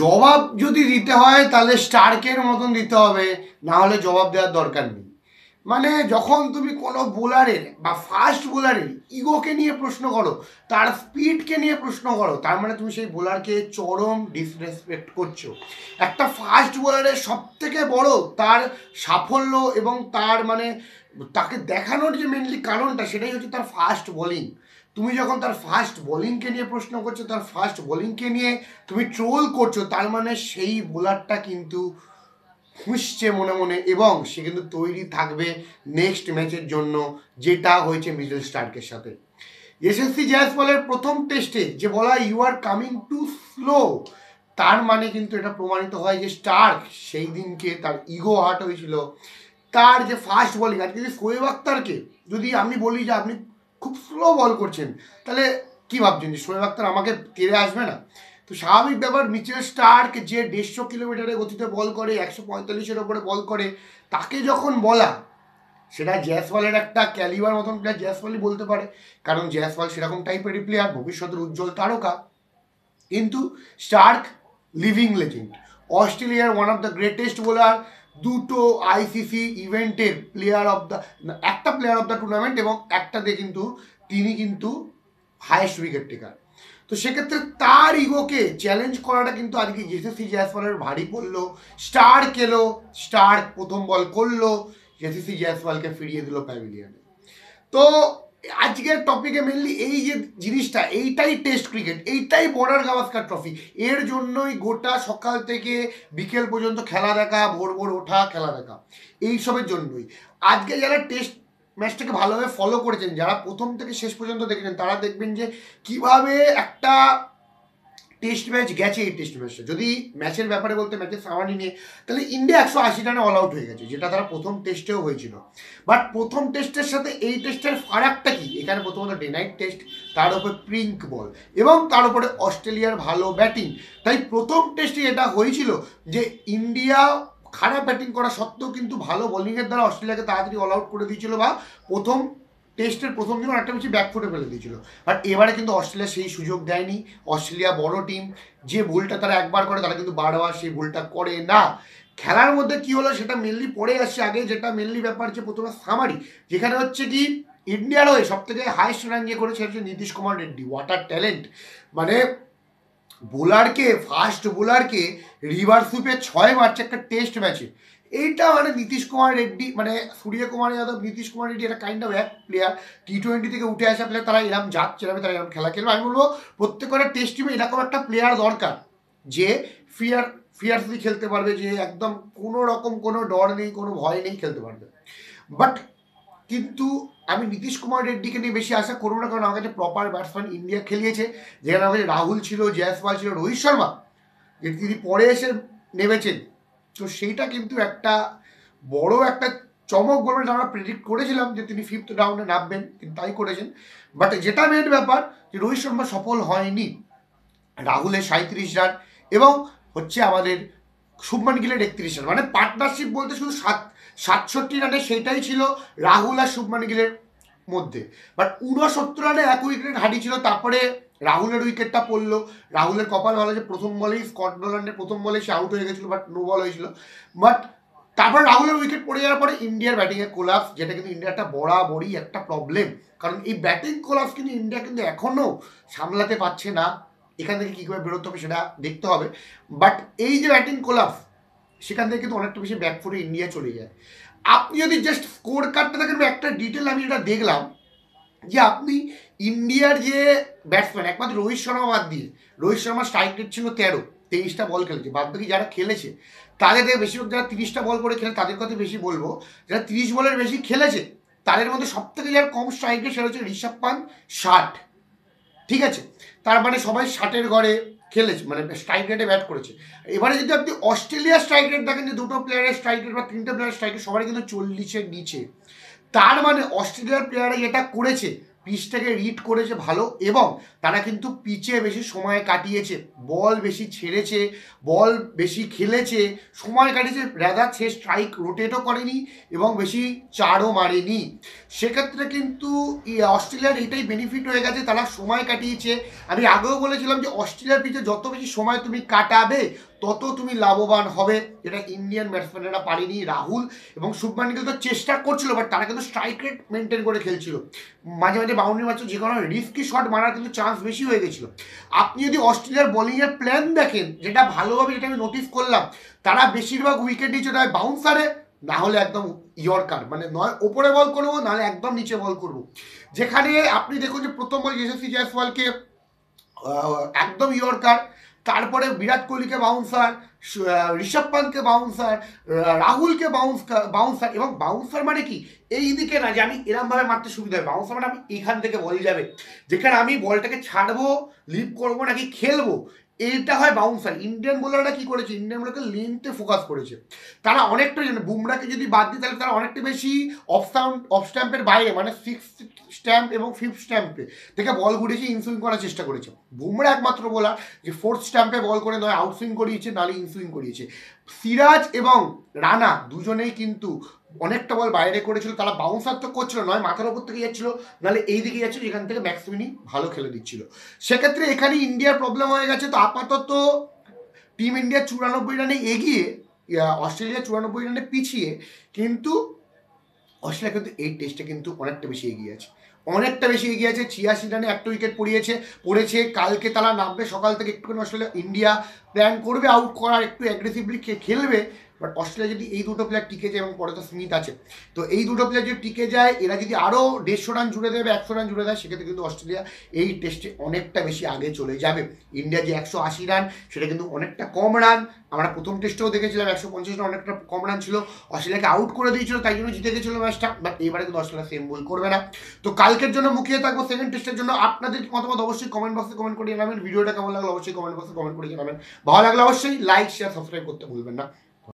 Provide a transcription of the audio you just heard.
জবাব যদি দিতে হয় তাহলে স্টার্কের মতন দিতে হবে, না হলে জবাব দেওয়ার দরকার নেই। মানে যখন তুমি কোনো বোলারের বা ফাস্ট বোলারের ইগোকে নিয়ে প্রশ্ন করো, তার স্পিডকে নিয়ে প্রশ্ন করো, তার মানে তুমি সেই বোলারকে চরম ডিসরেসপেক্ট করছো। একটা ফাস্ট বোলারের সব থেকে বড় তার সাফল্য এবং তার মানে তাকে দেখানোর যে মেনলি কারণটা, সেটাই হচ্ছে তার ফাস্ট বোলিং। তুমি যখন তার ফাস্ট বোলিংকে নিয়ে প্রশ্ন করছো, তার ফাস্ট বোলিংকে নিয়ে তুমি ট্রোল করছো, তার মানে সেই বোলারটা কিন্তু খুঁজছে মনে মনে, এবং সে কিন্তু তৈরি থাকবে নেক্সট ম্যাচের জন্য, যেটা হয়েছে মিচেল স্টার্কের সাথে। এসএসসি জয়সওয়ালের প্রথম টেস্টে যে বলা you are coming too slow, তার মানে কিন্তু এটা প্রমাণিত হয় যে স্টার্ক সেই দিনকে তার ইগো হার্ট হয়েছিল। তার যে ফাস্ট বোলিং, আজকে যদি শোয়েব আক্তারকে যদি আমি বলি যে আপনি খুব স্লো বল করছেন, তাহলে কি ভাবছেন যে শোয়েব আক্তার আমাকে তেড়ে আসবে না? তো স্বাভাবিক ব্যাপার, মিচেল স্টার্ক যে 150 কিলোমিটারের গতিতে বল করে, 145-এর ওপরে বল করে, তাকে যখন বলা, সেটা জয়সওয়ালের একটা ক্যালিবার মতন প্লেয়ার জয়সওয়ালই বলতে পারে, কারণ জয়সওয়াল সেরকম টাইপেরই প্লেয়ার, ভবিষ্যতের উজ্জ্বল তারকা। কিন্তু স্টার্ক লিভিং লেজেন্ড, অস্ট্রেলিয়ার one of the greatest bowler, দুটো আইসিসি ইভেন্টের প্লেয়ার অফ দ্য, একটা প্লেয়ার অফ দ্য টুর্নামেন্ট এবং একটাতে কিন্তু তিনি কিন্তু হাইয়েস্ট উইকেট টেকার। তো সেক্ষেত্রে তার ইগোকে চ্যালেঞ্জ করাটা কিন্তু আজকে এসএসসি জয়সওয়ালের ভারী পড়লো। স্টার্ক এলো, স্টার্ক প্রথম বল করলো, এসএসসি জয়সওয়ালকে ফিরিয়ে দিল প্যাভিলিয়নে। তো আজকের টপিকে মেনলি এই যে জিনিসটা, এইটাই টেস্ট ক্রিকেট, এইটাই বর্ডার গাভাস্কার ট্রফি, এর জন্যই গোটা সকাল থেকে বিকেল পর্যন্ত খেলা দেখা, ভোর ভোর ওঠা খেলা দেখা, এইসবের জন্যই। আজকে যারা টেস্ট ম্যাচটাকে ভালোভাবে ফলো করেছেন, যারা প্রথম থেকে শেষ পর্যন্ত দেখেছেন, তারা দেখবেন যে কিভাবে একটা টেস্ট ম্যাচ গেছে। এই টেস্ট ম্যাচটা যদি ম্যাচের ব্যাপারে বলতে, ম্যাচের সামারি নিয়ে, তাহলে ইন্ডিয়া 180 রানে অল আউট হয়ে গেছে, যেটা তারা প্রথম টেস্টেও হয়েছিল। বাট প্রথম টেস্টের সাথে এই টেস্টের ফারাকটা কি? এখানে প্রথমত ডে নাইট টেস্ট, তার উপরে পিঙ্ক বল এবং তার উপরে অস্ট্রেলিয়ার ভালো ব্যাটিং। তাই প্রথম টেস্টে এটা হয়েছিল যে ইন্ডিয়া খারাপ ব্যাটিং করা সত্ত্বেও কিন্তু ভালো বোলিংয়ের দ্বারা অস্ট্রেলিয়াকে তাড়াতাড়ি অল আউট করে দিয়েছিল, বা প্রথম টেস্টের প্রথম দিন একটা বেশি ব্যাকফুটে ফেলে দিয়েছিল। বাট এবারে কিন্তু অস্ট্রেলিয়া সেই সুযোগ দেয়নি। অস্ট্রেলিয়া বড় টিম, যে ভুলটা তারা একবার করে তারা কিন্তু বারবার সেই ভুলটা করে না। খেলার মধ্যে কি হলো সেটা মেনলি পড়ে আসছে আগে, যেটা মেনলি ব্যাপার যে প্রথমে সামারি, যেখানে হচ্ছে কি ইন্ডিয়ার হয়ে সব থেকে হাইস্ট রান যে করেছে হচ্ছে নীতিশ কুমার রেড্ডি। ওয়াটার ট্যালেন্ট, মানে বোলারকে, ফাস্ট বোলারকে রিভার সুইপে 6 মারছে একটা টেস্ট ম্যাচে। এইটা মানে নীতিশ কুমার রেড্ডি, মানে সূর্যকুমার যাদব, নীতিশ কুমার রেড্ডি একটা কাইন্ড অফ এক প্লেয়ার, টি-20 থেকে উঠে আসা প্লেয়ার, তারা এরকম যাচ্ছে, তারা এরকম খেলা খেলবে। আমি বলবো প্রত্যেকটা টেস্ট টিমে এরকম একটা প্লেয়ার দরকার, যে ফিয়ারসলি খেলতে পারবে, যে একদম কোনো রকম কোনো ডর নেই, কোনো ভয় নেই, খেলতে পারবে। বাট কিন্তু আমি নীতিশ কুমার রেড্ডিকে নিয়ে বেশি আশা করবো না, কারণ আমার কাছে প্রপার ব্যাটসম্যান ইন্ডিয়া খেলিয়েছে, যেখানে আমার কাছে রাহুল ছিল, জয়সওয়াল ছিল, রোহিত শর্মা যে তিনি পরে এসে নেমেছেন। তো সেইটা কিন্তু একটা বড় একটা চমক বলে আমরা প্রেডিক্ট করেছিলাম যে তিনি 5th রাউন্ডে নামবেন, তিনি তাই করেছেন। বাট যেটা মেন ব্যাপার যে রোহিত শর্মা সফল হয়নি। রাহুলের 37 রান এবং হচ্ছে আমাদের শুভমান গিলের 31 রান, মানে পার্টনারশিপ বলতে শুধু 67 রানে সেইটাই ছিল রাহুল আর শুভমান গিলের মধ্যে। বাট 69 রানে 1 উইকেট হারিয়েছিল। তারপরে রাহুলের উইকেটটা পড়লো। রাহুলের কপাল ভালো যে প্রথম বলেই স্কট নোল্যান্ডের প্রথম বলে সে আউট হয়ে গেছিলো, বাট নো বল হয়েছিল। বাট তারপর রাহুলের উইকেট পড়ে যাওয়ার পরে ইন্ডিয়ার ব্যাটিংয়ে কোলাপস, যেটা কিন্তু ইন্ডিয়ার একটা বরাবরই একটা প্রবলেম, কারণ এই ব্যাটিং কোলাপস কিন্তু ইন্ডিয়া কিন্তু এখনও সামলাতে পারছে না। এখান থেকে কী করে বেরোতে হবে সেটা দেখতে হবে। বাট এই যে ব্যাটিং কোলাপস, সেখান থেকে কিন্তু অনেকটা বেশি ব্যাকফুটে ইন্ডিয়া চলে যায়। আপনি যদি জাস্ট স্কোর কার্ডটা দেখেন, একটা ডিটেল আমি যেটা দেখলাম যে আপনি ইন্ডিয়ার যে ব্যাটসম্যান, একমাত্র রোহিত শর্মা বাদ দিয়ে, রোহিত শর্মার স্ট্রাইক রেট ছিল 23টা বল খেলেছে, বাদ বাকি যারা খেলেছে তাদের থেকে বেশিরভাগ যারা 30টা বল করে খেলে তাদের কথা বেশি বলবো, যারা 30 বলের বেশি খেলেছে তাদের মধ্যে সব থেকে যারা কম স্ট্রাইক রেট সেটা হচ্ছে ঋষভ পান্ত, 60। ঠিক আছে, তার মানে সবাই 60-এর ঘরে খেলেছে, মানে স্ট্রাইক রেটে ব্যাট করেছে। এবারে যদি আপনি অস্ট্রেলিয়ার স্ট্রাইক রেট দেখেন, যে দুটো প্লেয়ারের স্ট্রাইক রেট বা 3টে প্লেয়ারের স্ট্রাইক রেট সবাই কিন্তু 40-এর নিচে। তার মানে অস্ট্রেলিয়ার প্লেয়াররা যেটা করেছে, পিচটাকে রিড করেছে ভালো, এবং তারা কিন্তু পিচে বেশি সময় কাটিয়েছে, বল বেশি ছেড়েছে, বল বেশি খেলেছে, সময় কাটিয়েছে, রাদার সে স্ট্রাইক রোটেটও করেনি এবং বেশি চারও মারেনি। সেক্ষেত্রে কিন্তু অস্ট্রেলিয়ার এটাই বেনিফিট হয়ে গেছে, তারা সময় কাটিয়েছে। আমি আগেও বলেছিলাম যে অস্ট্রেলিয়ার পিচে যত বেশি সময় তুমি কাটাবে তত তুমি লাভবান হবে, যেটা ইন্ডিয়ান ব্যাটসম্যানেরা পারেনি। রাহুল এবং শুভমান গিল তো চেষ্টা করছিল, বাট তারা কিন্তু স্ট্রাইক রেট মেনটেন করে খেলছিল, মাঝে মাঝে বাউন্ডারি মারছিল, যে কারণে রিস্কি শট মারার কিন্তু চান্স বেশি হয়ে গেছিল। আপনি যদি অস্ট্রেলিয়ার বোলিংয়ের প্ল্যান দেখেন, যেটা ভালোভাবে যেটা আমি নোটিস করলাম, তারা বেশিরভাগ উইকেট নিচে নয় বাউন্সারে, না হলে একদম ইয়র্কার, মানে নয় ওপরে বল করবো, নাহলে একদম নিচে বল করবো। যেখানে আপনি দেখুন যে প্রথম বল যশস্বী জয়সওয়ালকে একদম ইয়র্কার, তারপরে বিরাট কোহলিকে বাউন্সার, ঋষভ পান্তকে বাউন্সার, রাহুলকে বাউন্সার। এবং বাউন্সার মানে কি, এই দিকে না যে আমি এরমভাবে মারতে সুবিধা হয়, বাউন্সার মানে আমি এখান থেকে বল যাবে, যেখানে আমি বলটাকে ছাড়বো, লিভ করবো নাকি খেলবো, এইটা হয় বাউন্সার। ইন্ডিয়ান বোলাররা কি করেছে, ইন্ডিয়ান বোলারকে লেন্থে ফোকাস করেছে। তারা অনেকটা, বুমরাকে যদি বাদ দিই তাহলে তারা অনেকটা বেশি অফ স্ট্যাম্পের বাইরে, মানে 6th স্ট্যাম্প এবং 5th স্ট্যাম্পে থেকে বল ঘুরিয়েছে, ইনসুইং করার চেষ্টা করেছে। বুমরা একমাত্র বোলার যে 4th স্ট্যাম্পে বল করে নয় আউটসুইং করিয়েছে, নাহলে ইনসুইং করিয়েছে। সিরাজ এবং রানা দুজনেই কিন্তু অনেকটা বল বাইরে করেছিল, তারা বাউন্সার তো করছিল, নয় মাথার ওপর থেকে যাচ্ছিল, নাহলে এই দিকে যাচ্ছিল, এখান থেকে ম্যাক্সিমিনি ভালো খেলে দিচ্ছিল। সেক্ষেত্রে এখানে ইন্ডিয়ার প্রবলেম হয়ে গেছে। তো আপাতত টিম ইন্ডিয়া 94 রানে এগিয়ে, অস্ট্রেলিয়া 94 রানে পিছিয়ে, কিন্তু অস্ট্রেলিয়া কিন্তু এই টেস্টে কিন্তু অনেকটা বেশি এগিয়ে আছে, অনেকটা বেশি এগিয়ে আছে। 86 রানে একটা উইকেট পড়েছে। কালকে তারা নামবে সকাল থেকে, একটুখানি অস্ট্রেলিয়া ইন্ডিয়া প্ল্যান করবে আউট করার, একটু অ্যাগ্রেসিভলি খেলবে। বাট অস্ট্রেলিয়া যদি এই দুটো প্লেয়ার টিকে যায়, এবং পরে তো স্মিথ আছে, তো এই দুটো প্লেয়ার যদি টিকে যায়, এরা যদি আরও 150 রান জুড়ে দেবে, 100 রান জুড়ে দেয়, সেক্ষেত্রে কিন্তু অস্ট্রেলিয়া এই টেস্টে অনেকটা বেশি আগে চলে যাবে। ইন্ডিয়া যে 180 রান, সেটা কিন্তু অনেকটা কম রান। আমরা প্রথম টেস্টেও দেখেছিলাম 150 রান অনেকটা কম রান ছিল, অস্ট্রেলিয়াকে আউট করে দিয়েছিল, তাই জন্য জিতে গেছিল ম্যাচটা। বাট এবারে কিন্তু অস্ট্রেলিয়া সেম ভুল করবে না। তো কালকের জন্য মুখিয়ে থাকবো সেকেন্ড টেস্টের জন্য। আপনাদের মতামত অবশ্যই কমেন্ট বক্সে কমেন্ট করে জানাবেন। ভিডিওটা কেমন লাগলো অবশ্যই কমেন্ট বক্সে কমেন্ট করে জানাবেন। ভালো লাগলে অবশ্যই লাইক শেয়ার সাবস্ক্রাইব করতে ভুলবেন না।